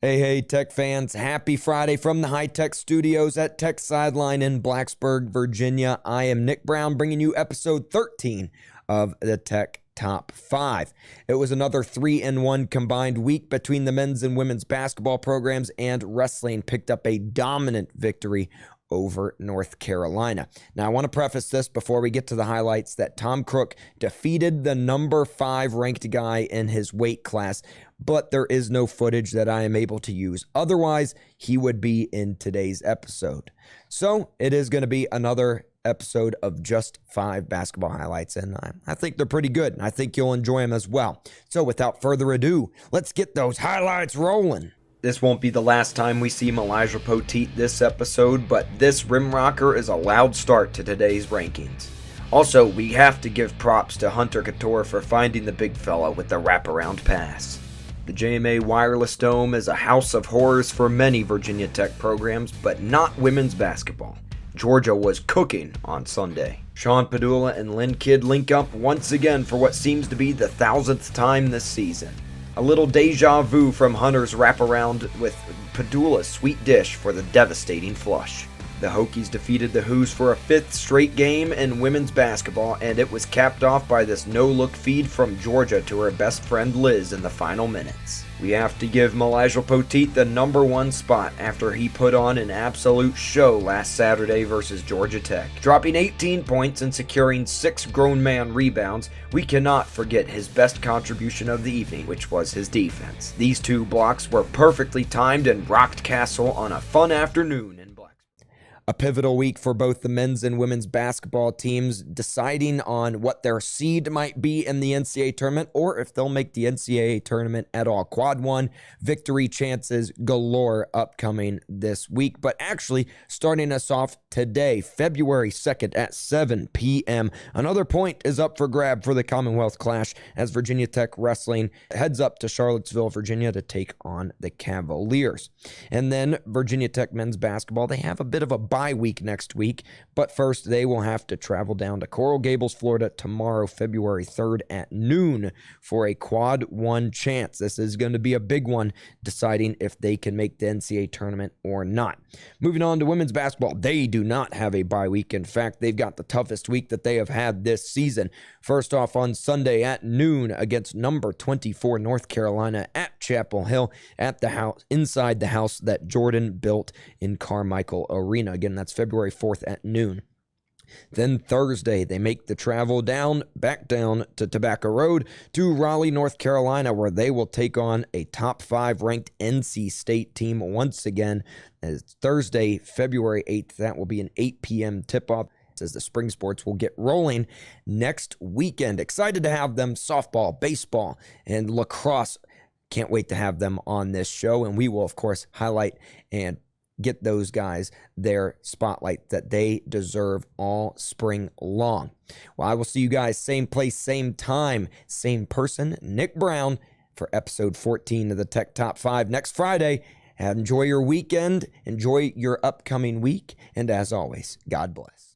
Hey, Tech fans. Happy Friday from the high-tech studios at Tech Sideline in Blacksburg, Virginia. I am Nick Brown bringing you episode 13 of the Tech Top 5. It was another 3-1 combined week between the men's and women's basketball programs, and wrestling picked up a dominant victory over North Carolina. Now, I want to preface this before we get to the highlights that Tom Crook defeated the number 5 ranked guy in his weight class, but there is no footage that I am able to use. Otherwise, he would be in today's episode. So it is going to be another episode of just 5 basketball highlights, and I think they're pretty good, and I think you'll enjoy them as well. So without further ado, let's get those highlights rolling. This won't be the last time we see Elijah Poteet this episode, but this rim rocker is a loud start to today's rankings. Also, we have to give props to Hunter Couture for finding the big fella with the wraparound pass. The JMA Wireless Dome is a house of horrors for many Virginia Tech programs, but not women's basketball. Georgia was cooking on Sunday. Sean Padula and Lynn Kidd link up once again for what seems to be the 1,000th time this season. A little deja vu from Hunter's wraparound with Padula's sweet dish for the devastating flush. The Hokies defeated the Hoos for a 5th straight game in women's basketball, and it was capped off by this no-look feed from Georgia to her best friend Liz in the final minutes. We have to give Elijah Poteet the number 1 spot after he put on an absolute show last Saturday versus Georgia Tech. Dropping 18 points and securing 6 grown man rebounds, we cannot forget his best contribution of the evening, which was his defense. These 2 blocks were perfectly timed and rocked Castle on a fun afternoon in Blacksburg. A pivotal week for both the men's and women's basketball teams, deciding on what their seed might be in the NCAA tournament or if they'll make the NCAA tournament at all. Quad 1 victory chances galore upcoming this week, but actually starting us off today, February 2nd at 7 p.m. Another point is up for grab for the Commonwealth Clash as Virginia Tech Wrestling heads up to Charlottesville, Virginia to take on the Cavaliers. And then Virginia Tech men's basketball, they have a bit of a bye week next week, but first they will have to travel down to Coral Gables, Florida tomorrow, February 3rd at noon for a Quad 1 chance. This is going to be a big one, deciding if they can make the NCAA tournament or not. Moving on to women's basketball, they do not have a bye week. In fact, they've got the toughest week that they have had this season. First off on Sunday at noon against number 24 North Carolina at Chapel Hill at the house, inside the house that Jordan built in Carmichael Arena. Again, that's February 4th at noon. Then Thursday, they make the travel back down to Tobacco Road to Raleigh, North Carolina, where they will take on a top 5 ranked NC State team once again. As Thursday, February 8th, that will be an 8 p.m. tip-off as the spring sports will get rolling next weekend. Excited to have them softball, baseball, and lacrosse. Can't wait to have them on this show, and we will, of course, highlight and get those guys their spotlight that they deserve all spring long. Well, I will see you guys same place, same time, same person, Nick Brown, for episode 14 of the Tech Top 5 next Friday. Enjoy your weekend, enjoy your upcoming week, and as always, God bless.